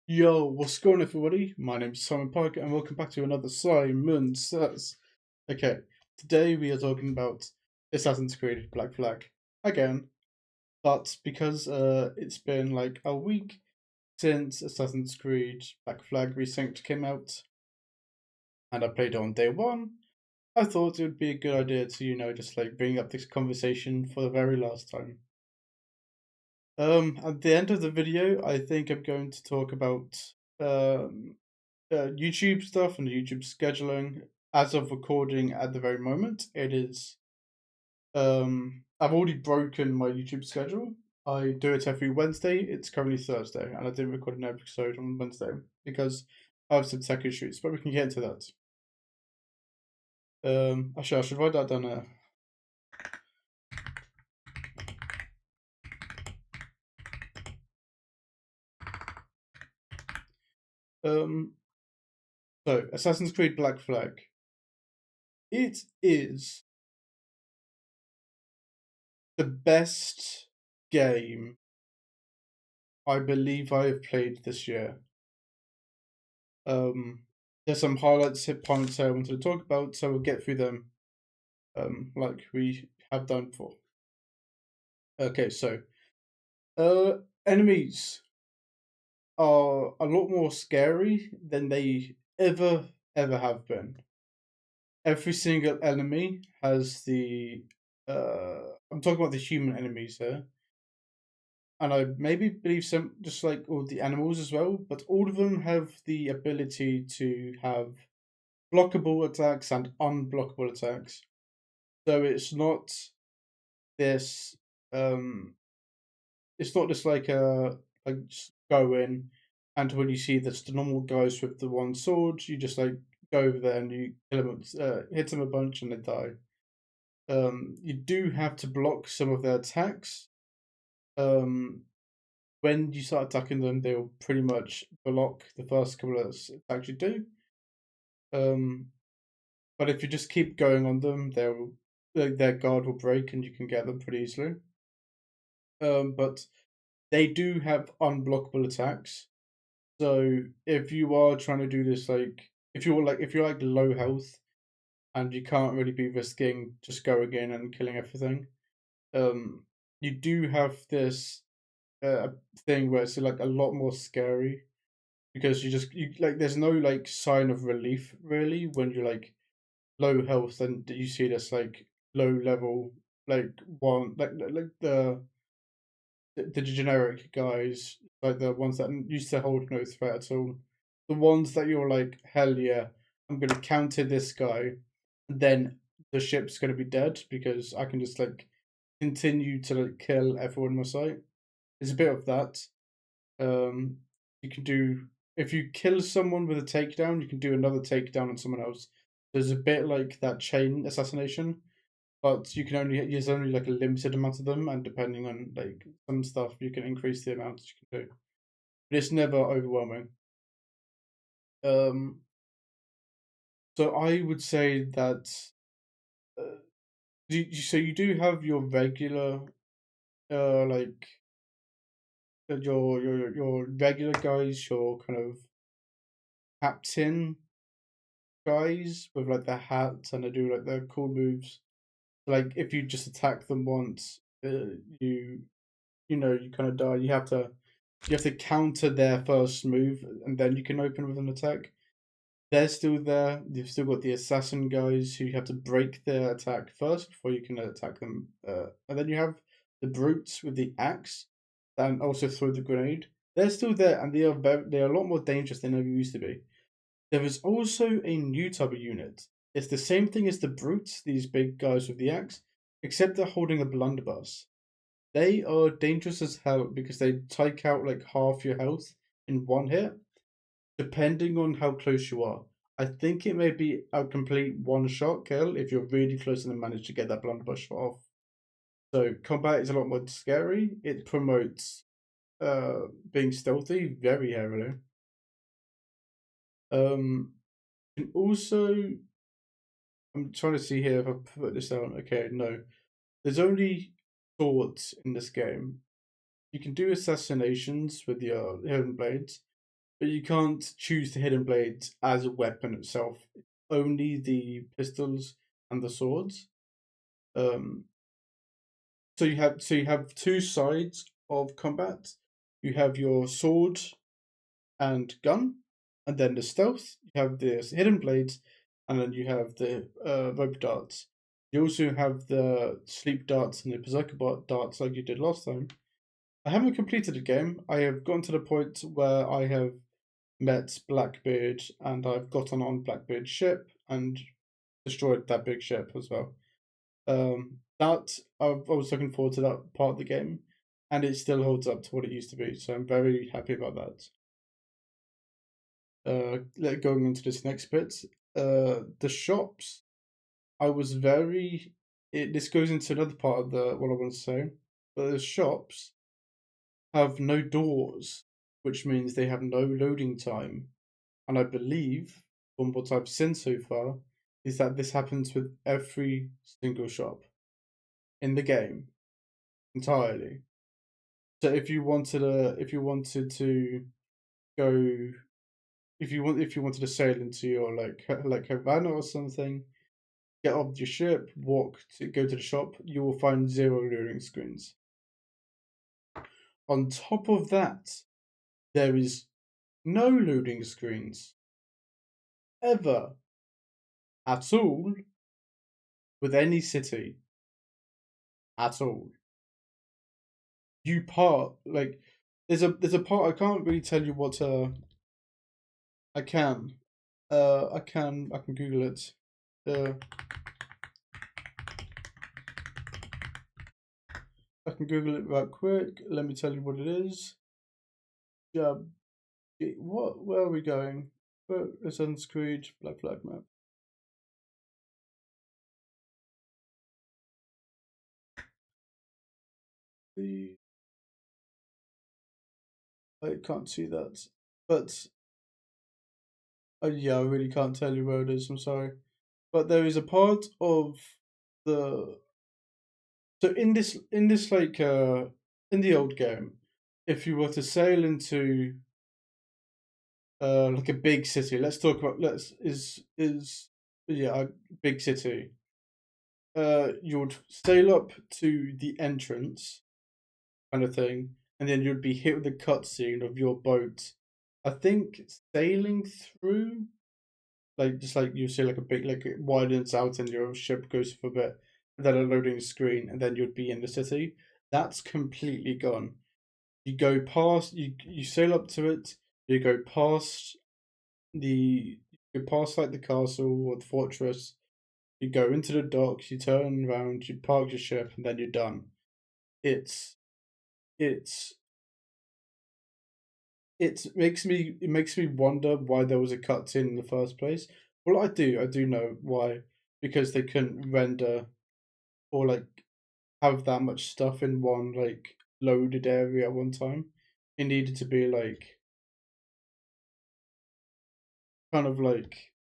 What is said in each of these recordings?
Yo, what's going on, everybody? My name is Simon Parker, and welcome back to another Simon Says. Okay, today we are talking about Assassin's Creed Black Flag again, but because it's been like a week since Assassin's Creed Black Flag Resynced came out, and I played it on day one, I thought it would be a good idea to, just like bring up this conversation for the very last time. At the end of the video, I think I'm going to talk about um YouTube stuff and YouTube scheduling. As of recording at the very moment, it is. I've already broken my YouTube schedule. I do it every Wednesday. It's currently Thursday, and I didn't record an episode on Wednesday because I have some tech issues. But we can get into that. Actually, I should write that down there. Um, so Assassin's Creed Black Flag. It is the best game I believe I have played this year. There's some highlights, hit points I wanted to talk about, so we'll get through them like we have done before. Okay, so enemies are a lot more scary than they ever have been. Every single enemy has the I'm talking about the human enemies here, and I maybe believe some just like all the animals as well, but all of them have the ability to have blockable attacks and unblockable attacks. So this um it's not just like just go in and when you see the normal guys with the one sword, you just like go over there and you kill them, hit them a bunch and they die. You do have to block some of their attacks. Um, when you start attacking them, they'll pretty much block the first couple of attacks you do. Um, but if you just keep going on them, their guard will break and you can get them pretty easily. But they do have unblockable attacks. So if you are trying to do this, like if you're like low health and you can't really be risking just going in and killing everything, um, you do have this uh, thing where it's like a lot more scary because you like there's no like sign of relief really when you're like low health and you see this like low level like one like the generic guys, like the ones that used to hold no threat at all, the ones that you're like, hell yeah, I'm gonna counter this guy, and then the ship's gonna be dead because I can just like continue to like kill everyone in my sight. It's a bit of that. Um, you can do if you kill someone with a takedown, you can do another takedown on someone else. There's a bit like that chain assassination, but you can only use only like a limited amount of them, and depending on like some stuff, you can increase the amount you can do. But it's never overwhelming. Um, so I would say that uh, so you do have your regular like your regular guys, your kind of captain guys with like their hats and they do like their cool moves. Like if you just attack them once, you kind of die. You have to counter their first move, and then you can open with an attack. They're still there. You've still got the assassin guys who you have to break their attack first before you can attack them. And then you have the brutes with the axe and also throw the grenade. They're still there, and they are a lot more dangerous than they ever used to be. There is also a new type of unit. It's the same thing as the brutes, these big guys with the axe, except they're holding a blunderbuss. They are dangerous as hell because they take out like half your health in one hit, depending on how close you are. I think it may be a complete one shot kill if you're really close and manage to get that blunderbuss off. So combat is a lot more scary. It promotes being stealthy very heavily. And also, I'm trying to see here if I put this down. Okay, no. There's only swords in this game. You can do assassinations with your hidden blades, but you can't choose the hidden blades as a weapon itself. Only the pistols and the swords. Um, so you have two sides of combat. You have your sword and gun, and then the stealth. You have the hidden blades, and then you have the rope darts. You also have the sleep darts and the berserker darts, like you did last time. I haven't completed the game. I have gotten to the point where I have met Blackbeard, and I've gotten on Blackbeard's ship and destroyed that big ship as well. That I was looking forward to that part of the game, and it still holds up to what it used to be. So I'm very happy about that. Going into this next bit, the shops. I was very. This goes into another part of the what I want to say. But the shops have no doors, which means they have no loading time. And I believe, from what I've seen so far, is that this happens with every single shop in the game entirely. So if you wanted to go, if you wanted to sail into your like Havana or something, get off your ship, go to the shop, you will find zero loading screens. On top of that, there is no loading screens ever at all with any city at all. You part like there's a part I can't really tell you what I can I can Google it. Uh, I can Google it right quick. Let me tell you what it is. Jab. What? Where are we going? Assassin's Creed Black Flag map. The I can't see that, but yeah, I really can't tell you where it is. I'm sorry, but there is a part of the so in this in the old game, if you were to sail into like a big city, let's talk about let's is yeah a big city. You would sail up to the entrance kind of thing, and then you'd be hit with a cutscene of your boat. I think sailing through, like just like you see, like a big, like it widens out and your ship goes for a bit, and then a loading screen, and then you'd be in the city. That's completely gone. You sail up to it. You go past the you go past like the castle or the fortress. You go into the docks. You turn around. You park your ship, and then you're done. It's it's it makes me wonder why there was a cutscene in the first place. Well, I do know why, because they couldn't render or like have that much stuff in one like loaded area at one time. It needed to be like kind of like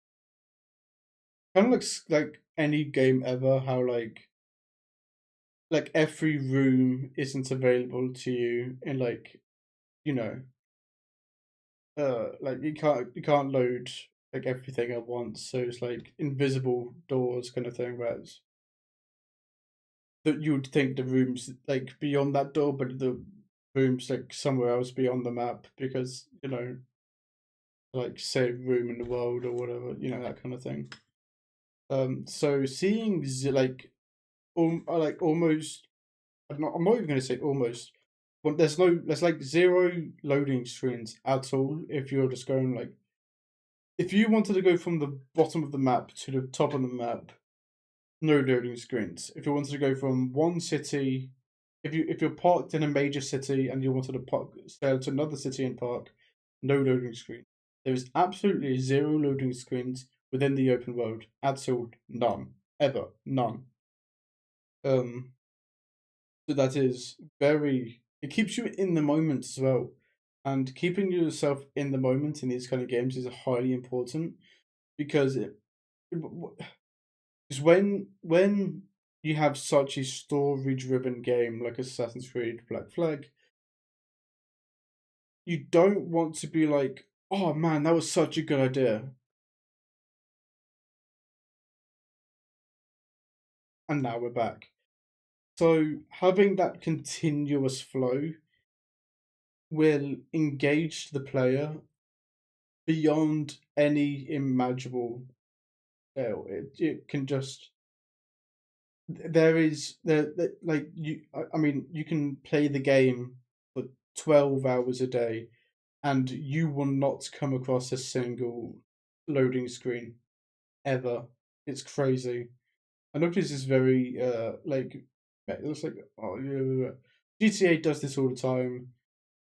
like any game ever, how like every room isn't available to you in like you know like you can't load like everything at once, so it's like invisible doors kind of thing, where it's that you would think the rooms like beyond that door, but the rooms like somewhere else beyond the map, because like say room in the world or whatever, that kind of thing. So seeing like almost, I'm not even going to say almost, but there's like zero loading screens at all. If you're just going like, if you wanted to go from the bottom of the map to the top of the map, no loading screens. If you wanted to go from one city, if you're parked in a major city and you wanted to sail to another city and park, no loading screen. There is absolutely zero loading screens within the open world. At all, none, ever, none. Um, so that is very. It keeps you in the moment as well, and keeping yourself in the moment in these kind of games is highly important, because because when you have such a story driven game like Assassin's Creed Black Flag, you don't want to be like, Oh man, that was such a good idea. And now we're back. So having that continuous flow will engage the player beyond any imaginable scale. It can just there is like you. I mean, you can play the game for 12 hours a day, and you will not come across a single loading screen ever. It's crazy. I know this is very like it looks like oh yeah, GTA does this all the time.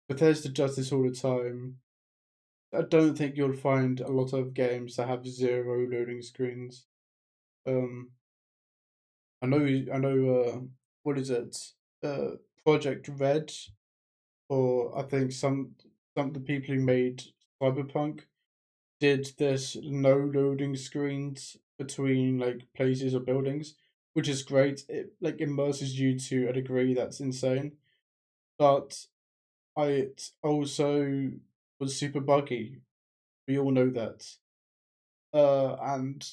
Bethesda does this all the time. I don't think you'll find a lot of games that have zero loading screens. Um, I know. What is it? Uh, Project Red, or I think some of the people who made Cyberpunk did this no loading screens between like places or buildings, which is great. It like immerses you to a degree that's insane. But it also was super buggy. We all know that. And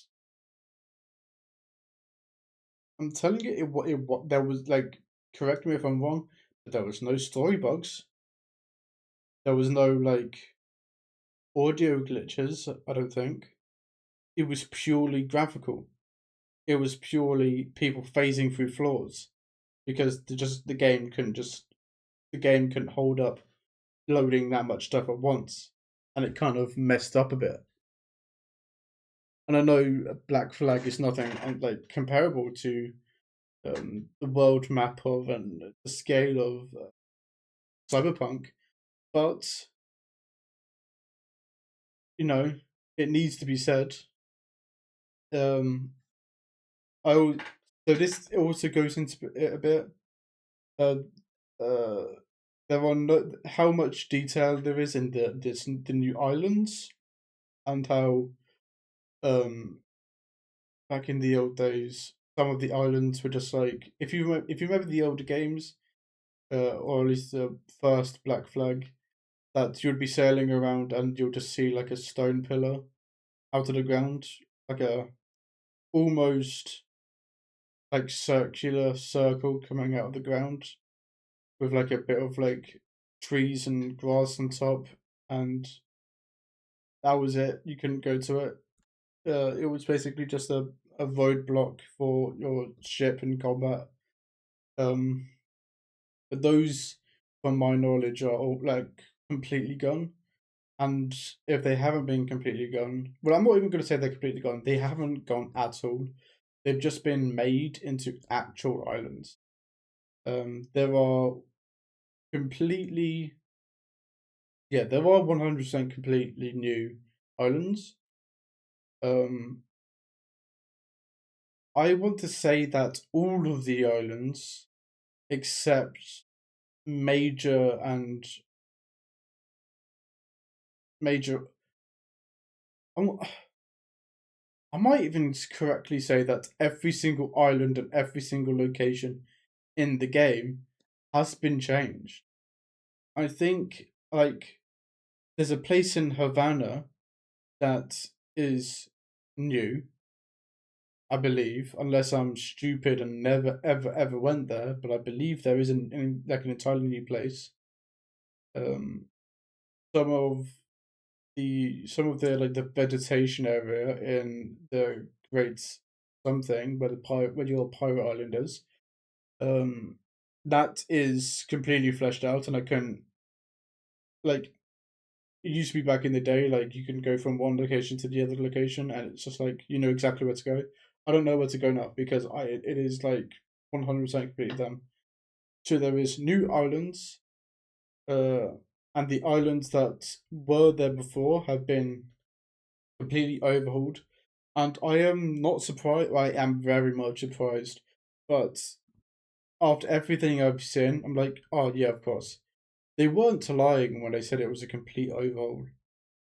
I'm telling you, it there was like, correct me if I'm wrong, but there was no story bugs. There was no like audio glitches. I don't think it was purely graphical. It was purely people phasing through floors because the game couldn't hold up loading that much stuff at once, and it kind of messed up a bit. And I know Black Flag is nothing like comparable to the world map of and the scale of Cyberpunk, but you know it needs to be said. Um, so this also goes into it a bit. Uh, uh, there are no, how much detail there is in the new islands, and how um back in the old days some of the islands were just like if you remember the older games, or at least the first Black Flag, that you'd be sailing around and you'll just see like a stone pillar out of the ground, like a almost like circular circle coming out of the ground with like a bit of like trees and grass on top, and that was it. You couldn't go to it. It was basically just a roadblock for your ship in combat. Um, but those, from my knowledge, are all like completely gone. And if they haven't been completely gone, well, I'm not even going to say they're completely gone. They haven't gone at all. They've just been made into actual islands. There are completely, yeah, there are 100% completely new islands. Um, I want to say that all of the islands, except major and major, I'm, I might even correctly say that every single island and every single location in the game has been changed. I think like there's a place in Havana that is new, I believe, unless I'm stupid and never ever ever went there. But I believe there is like an entirely new place. Um, some of some of the like the vegetation area in the Great something where your pirate island is. Um, that is completely fleshed out, and I can like it used to be back in the day, like you can go from one location to the other location, and it's just like you know exactly where to go. I don't know where to go now because it is like 100% completely done. So there is new islands, uh, and the islands that were there before have been completely overhauled. And I am not surprised. I am very much surprised, but after everything I've seen, I'm like, oh yeah, of course. They weren't lying when they said it was a complete overhaul.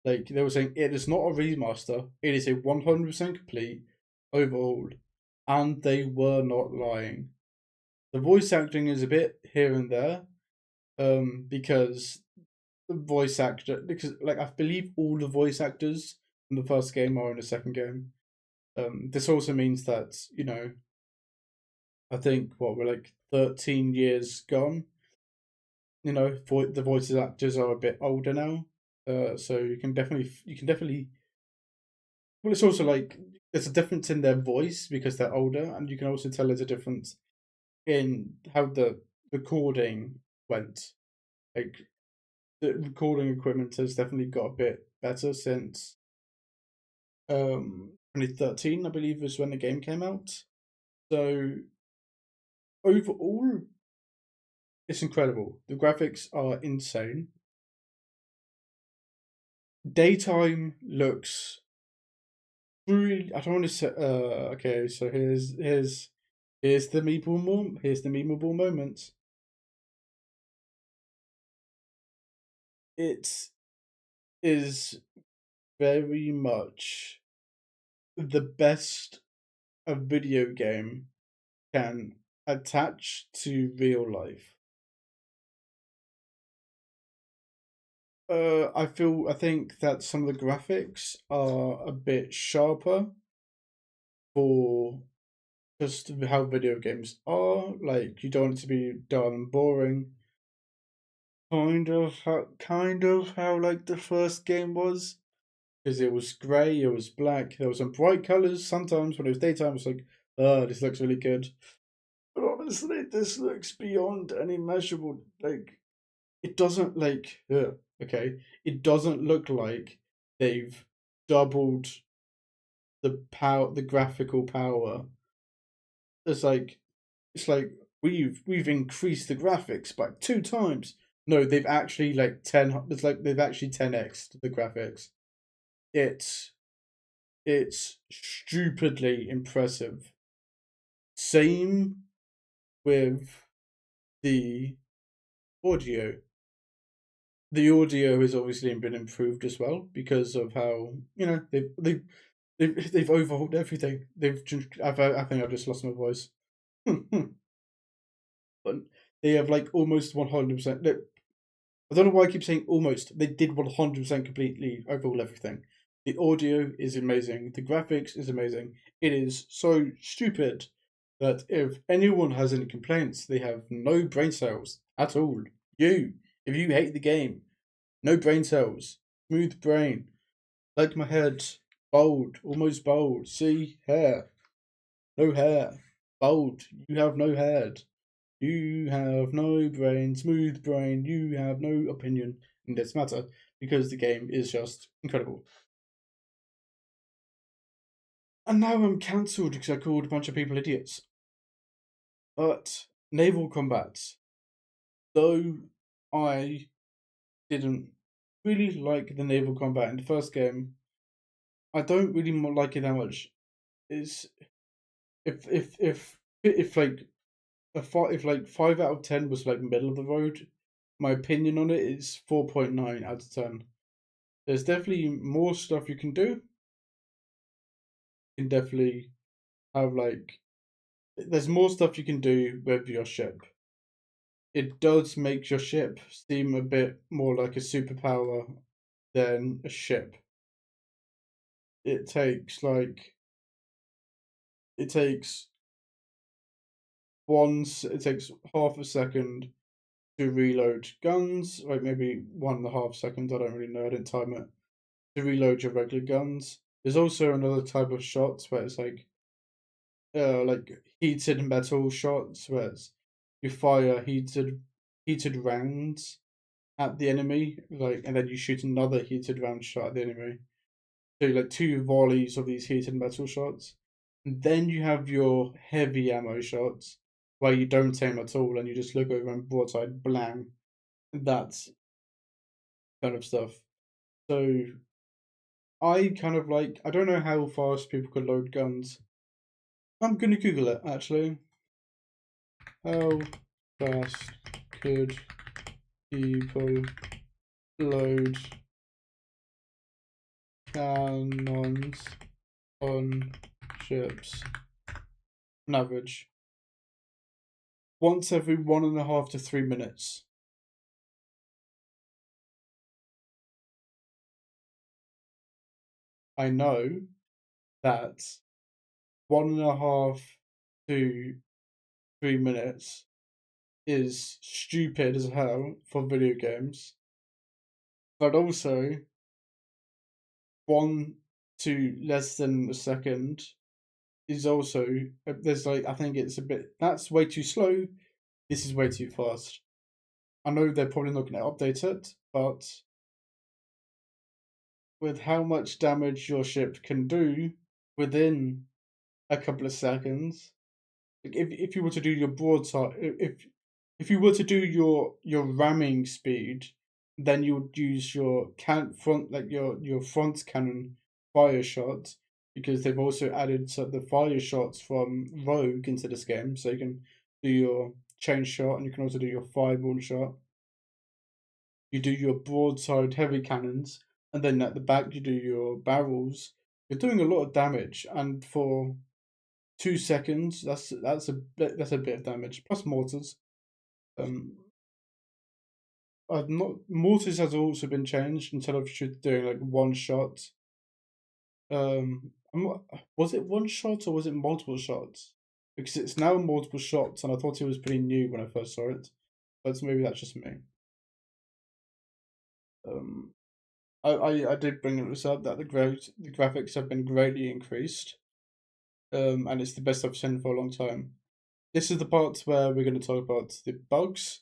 Like they were saying, it is not a remaster. It is a 100% complete overhaul, and they were not lying. The voice acting is a bit here and there, because voice actor, because like I believe all the voice actors in the first game are in the second game. This also means that, I think what we're like 13 years gone. The voices actors are a bit older now, so you can definitely. Well, it's also like there's a difference in their voice because they're older, and you can also tell there's a difference in how the recording went. Like the recording equipment has definitely got a bit better since 2013, I believe, was when the game came out. So overall, it's incredible. The graphics are insane. Daytime looks really. I don't want to say. Okay, so here's the memeable moment. It is very much the best a video game can attach to real life. I think that some of the graphics are a bit sharper for just how video games are. Like you don't want it to be dull and boring. Kind of how like the first game was, because it was grey, it was black. There was some bright colors. Sometimes when it was daytime, it was like, oh, this looks really good. But honestly, this looks beyond any measurable. Like it doesn't like okay. It doesn't look like they've doubled the graphical power. It's like we've increased the graphics by 2 times. No, they've actually like It's like they've actually 10x the graphics. It's it's stupidly impressive. Same with the audio. The audio has obviously been improved as well because of how they've overhauled everything. I think I've just lost my voice. But they have like almost 100%. I don't know why I keep saying almost. They did 100% completely overhaul everything. The audio is amazing. The graphics is amazing. It is so stupid that if anyone has any complaints, they have no brain cells at all. If you hate the game, no brain cells, smooth brain, like my head, bald, almost bald. See, hair, no hair, bald. You have no head. You have no brain, smooth brain. You have no opinion in this matter because the game is just incredible. And now I'm cancelled because I called a bunch of people idiots. But naval combat, though I didn't really like the naval combat in the first game, I don't really like it that much. Is if like if like 5 out of 10 was like middle of the road, my opinion on it is 4.9 out of 10. There's definitely more stuff you can do. You can definitely have like there's more stuff you can do with your ship. It does make your ship seem a bit more like a superpower than a ship. It takes like it takes it takes half a second to reload guns, like maybe 1.5 seconds. I don't really know. I didn't time it to reload your regular guns. There's also another type of shots where it's like heated metal shots where you fire heated rounds at the enemy, like, and then you shoot another heated round shot at the enemy. So like 2 volleys of these heated metal shots. And then you have your heavy ammo shots where you don't aim at all and you just look over and broadside blam. That's kind of stuff. So I kind of like I don't know how fast people can load guns. I'm gonna Google it actually. How fast could people load cannons on ships? On average, once every 1.5 to 3 minutes. I know that 1.5 to 3 minutes is stupid as hell for video games, but also 1 to less than a second is also there's like I think it's a bit that's way too slow. This is way too fast. I know they're probably not going to update it, but with how much damage your ship can do within a couple of seconds, like if you were to do your broadside, if you were to do your ramming speed, then you would use your can front like your front cannon fire shot because they've also added the fire shots from Rogue into this game, so you can do your chain shot and you can also do your fireball shot. You do your broadside heavy cannons, and then at the back you do your barrels. You're doing a lot of damage, and for 2 seconds, that's a bit of damage. Plus mortars. Um, not mortars has also been changed instead of doing like one shot. Was it one shot or was it multiple shots? Because it's now multiple shots, and I thought it was pretty new when I first saw it, but maybe that's just me. Um, I did bring this up that the graphics have been greatly increased, and it's the best I've seen for a long time. This is the part where we're going to talk about the bugs.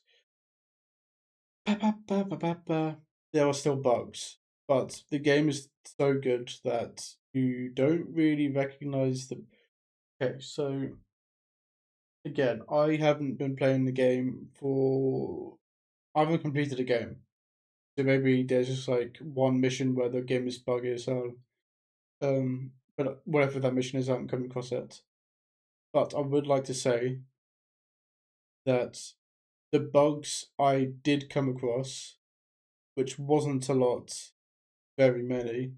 There are still bugs, but the game is so good that you don't really recognize the. Okay, so again, I haven't been playing the game for. I haven't completed the game, so maybe there's just like one mission where the game is buggy as hell. But whatever that mission is, I haven't come across it. But I would like to say that the bugs I did come across, which wasn't a lot, very many.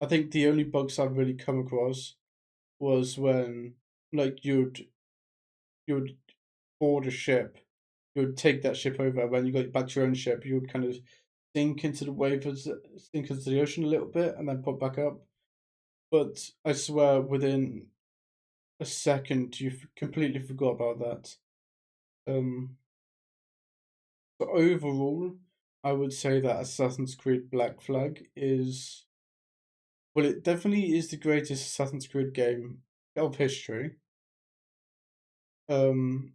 I think the only bugs I've really come across was when like you'd board a ship, you would take that ship over. When you got back to your own ship, you would kind of sink into the waves, sink into the ocean a little bit, and then pop back up. But I swear, within a second, you completely forgot about that. But overall, I would say that Assassin's Creed Black Flag is well, it definitely is the greatest Assassin's Creed game of history. Um,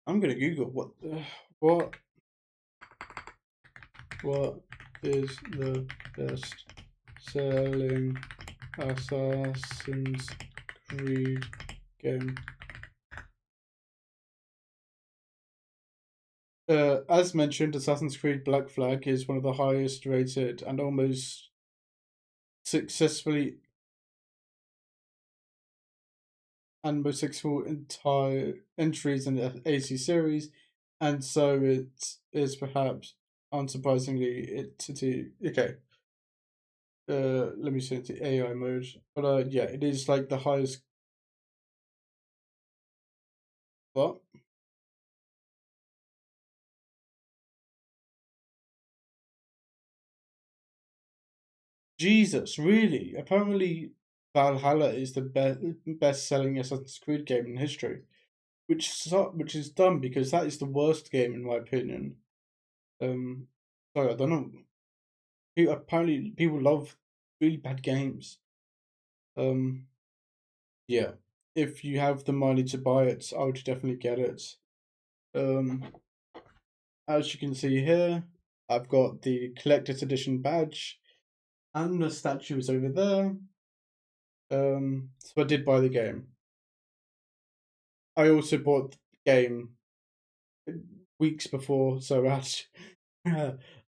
I'm gonna Google what what is the best selling Assassin's Creed game. As mentioned, Assassin's Creed Black Flag is one of the highest rated and almost successfully and most successful entire entries in the AC series, and so it is perhaps unsurprisingly it to okay. Let me set it to AI mode, but yeah, it is like the highest. What? Jesus, really? Apparently, Valhalla is the best-selling Assassin's Creed game in history, which is dumb because that is the worst game in my opinion. Um, sorry, I don't know. Apparently, people love really bad games. Um, yeah, if you have the money to buy it, I would definitely get it. Um, as you can see here, I've got the collector's edition badge, and the statue is over there. So I did buy the game. I also bought the game weeks before, so I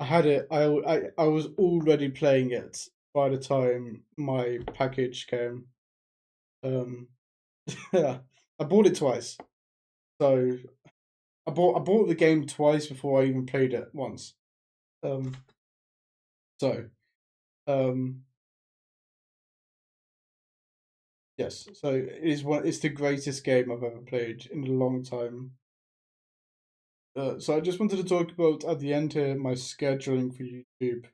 had it. I was already playing it by the time my package came. Um, yeah, I bought it twice. So I bought the game twice before I even played it once. Um, so um, yes, so it is one. It's the greatest game I've ever played in a long time. So I just wanted to talk about at the end here my scheduling for YouTube.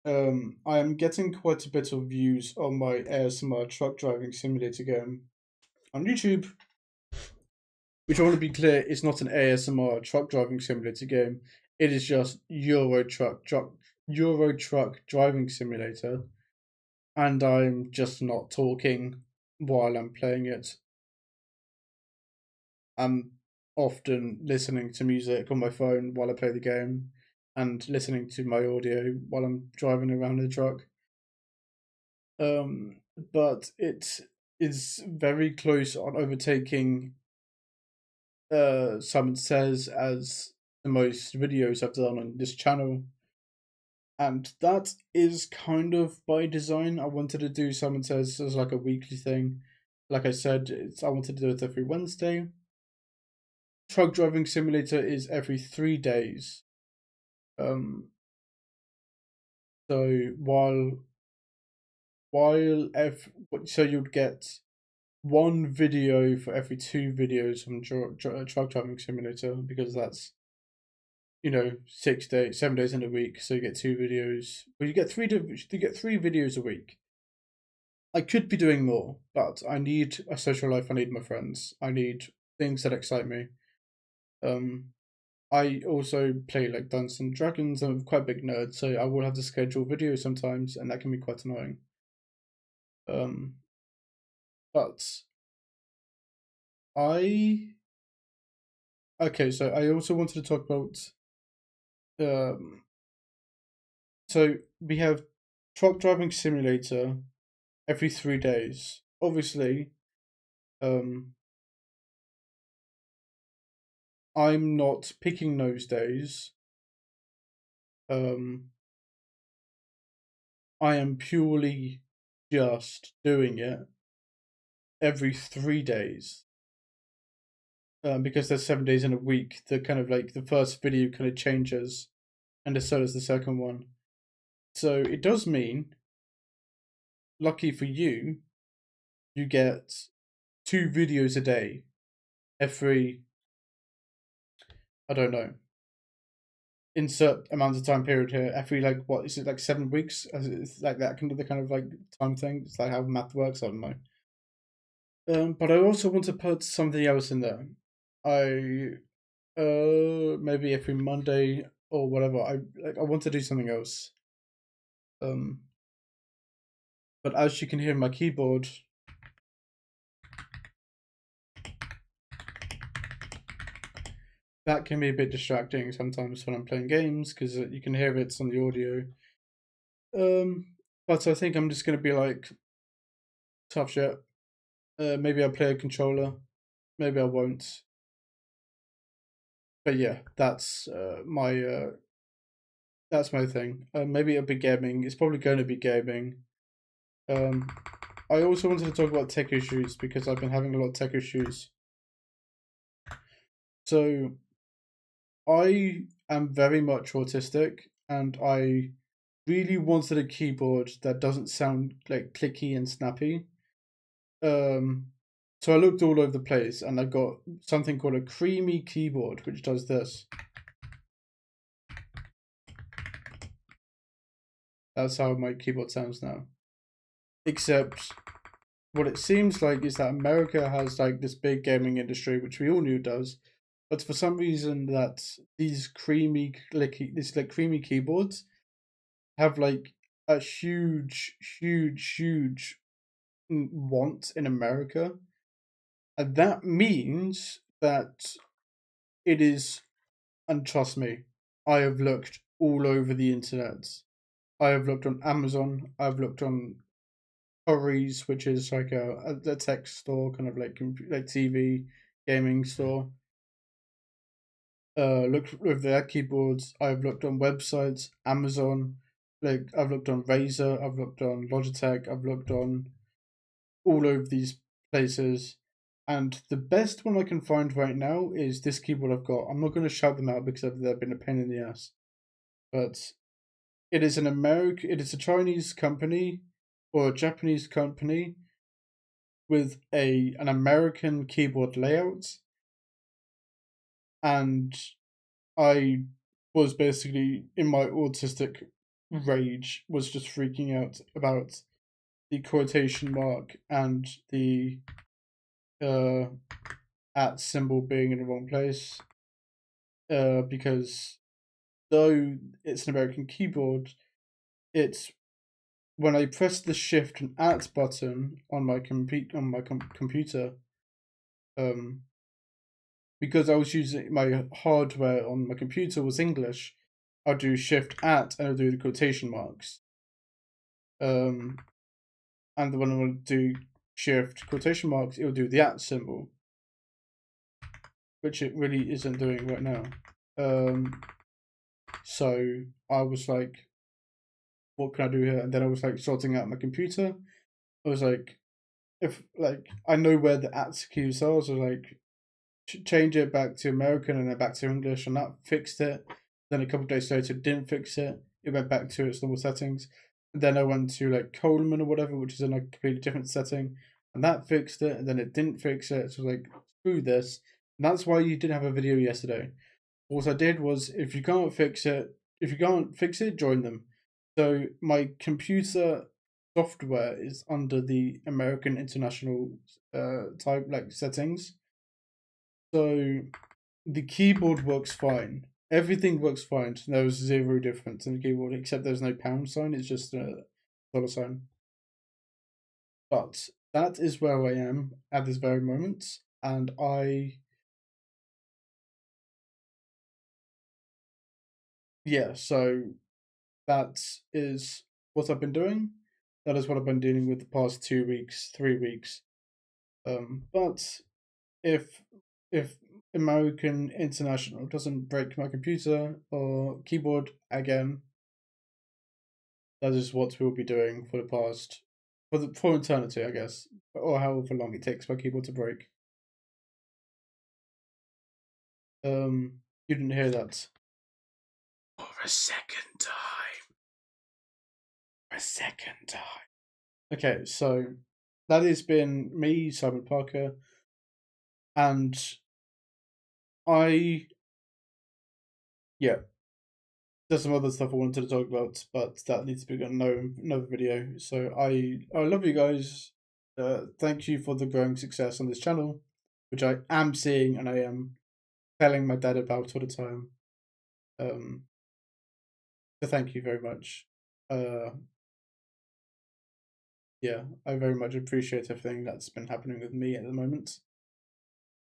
I am getting quite a bit of views on my ASMR truck driving simulator game on YouTube, which I want to be clear is not an ASMR truck driving simulator game. It is just Euro truck driving simulator, and I'm just not talking while I'm playing it. I'm often listening to music on my phone while I play the game, and listening to my audio while I'm driving around in the truck. Um, but it is very close on overtaking Simon Says as the most videos I've done on this channel. And that is kind of by design. I wanted to do Simon Says as like a weekly thing. Like I said, I wanted to do it every Wednesday. Truck driving simulator is every 3 days. Um, so while so you'd get one video for every two videos from truck driving simulator, because that's 6 days, 7 days in a week. So you get two videos. Well, you get 3 videos a week. I could be doing more, but I need a social life. I need my friends. I need things that excite me. Um, I also play like Dungeons and Dragons. I'm quite a big nerd, so I will have to schedule videos sometimes, and that can be quite annoying. Um, but I okay, so I also wanted to talk about um. So we have truck driving simulator every 3 days. Obviously, um, I'm not picking those days. Um, I am purely just doing it every 3 days. Because there's 7 days in a week, the kind of like the first video kind of changes, and so does the second one. So it does mean, lucky for you, you get 2 videos a day every, I don't know, insert amount of time period here. Every like what is it, like 7 weeks? It's like that kind of the kind of like time thing. It's like how math works. I don't know. But I also want to put something else in there. I maybe every Monday or whatever. I want to do something else. Um, but as you can hear my keyboard, that can be a bit distracting sometimes when I'm playing games because you can hear it's on the audio. But I think I'm just gonna be like tough shit. Maybe I'll play a controller. Maybe I won't. But yeah, that's my thing. Maybe it'll be gaming. It's probably going to be gaming. Um, I also wanted to talk about tech issues because I've been having a lot of tech issues. So I am very much autistic, and I really wanted a keyboard that doesn't sound like clicky and snappy. Um, so I looked all over the place, and I got something called a creamy keyboard, which does this. That's how my keyboard sounds now. Except what it seems like is that America has like this big gaming industry, which we all knew it does, but for some reason that these like creamy keyboards have like a huge want in America, and that means that it is. And trust me, I have looked all over the internet. I have looked on Amazon. I've looked on Currys, which is like a tech store, kind of like like TV gaming store. Looked with their keyboards. I've looked on websites, Amazon. Like I've looked on Razer. I've looked on Logitech. I've looked on all over these places. And the best one I can find right now is this keyboard I've got. I'm not going to shout them out because they've been a pain in the ass. But it is a Chinese company or a Japanese company with an American keyboard layout, and I was basically in my autistic rage was just freaking out about the quotation mark and the at symbol being in the wrong place. Because though it's an American keyboard, it's when I press the Shift and At button on my computer, because I was using my hardware on my computer was English, I'll do Shift At and I'll do the quotation marks. And when I want to do Shift quotation marks, it'll do the at symbol, which it really isn't doing right now. So I was like, what can I do here? And then I was like sorting out my computer. I was like, if like I know where the at keys are, so like change it back to American and then back to English, and that fixed it. Then a couple of days later, it didn't fix it. It went back to its normal settings. And then I went to like Coleman or whatever, which is in a completely different setting, and that fixed it. And then it didn't fix it. So I was like, screw this. And that's why you didn't have a video yesterday. What I did was, if you can't fix it, join them. So my computer software is under the American International type like settings. So the keyboard works fine. Everything works fine. There's zero difference in the keyboard except there's no pound sign. It's just a dollar sign. But that is where I am at this very moment, and so that is what I've been doing. That is what I've been dealing with the past 2 weeks, 3 weeks. But if if American International doesn't break my computer or keyboard again, that is what we'll be doing for the past for eternity, I guess, or however long it takes my keyboard to break. You didn't hear that for a second time. For a second time. Okay, so that has been me, Simon Parker, and there's some other stuff I wanted to talk about, but that needs to be another video. So I love you guys. Thank you for the growing success on this channel, which I am seeing and I am telling my dad about all the time. So thank you very much. Yeah, I very much appreciate everything that's been happening with me at the moment.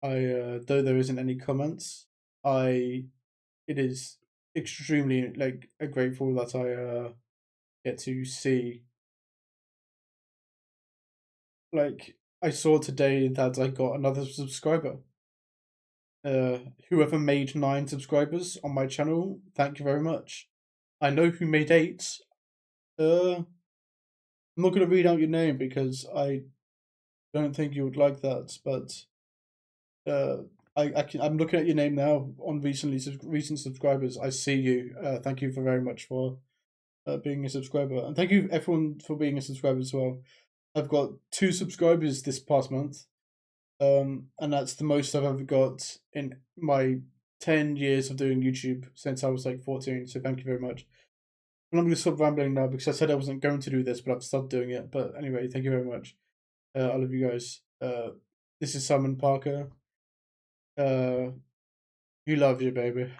Though there isn't any comments, it is extremely like grateful that I get to see. Like I saw today that I got another subscriber. Whoever made 9 subscribers on my channel, thank you very much. I know who made 8. I'm not gonna read out your name because I don't think you would like that, but I'm looking at your name now on recent subscribers. I see you. Thank you very much for being a subscriber, and thank you everyone for being a subscriber as well. I've got 2 subscribers this past month, and that's the most I've ever got in my 10 years of doing YouTube since I was like 14. So thank you very much. And I'm going to stop rambling now because I said I wasn't going to do this, but I've stopped doing it. But anyway, thank you very much. I love you guys. This is Simon Parker. You love you, baby.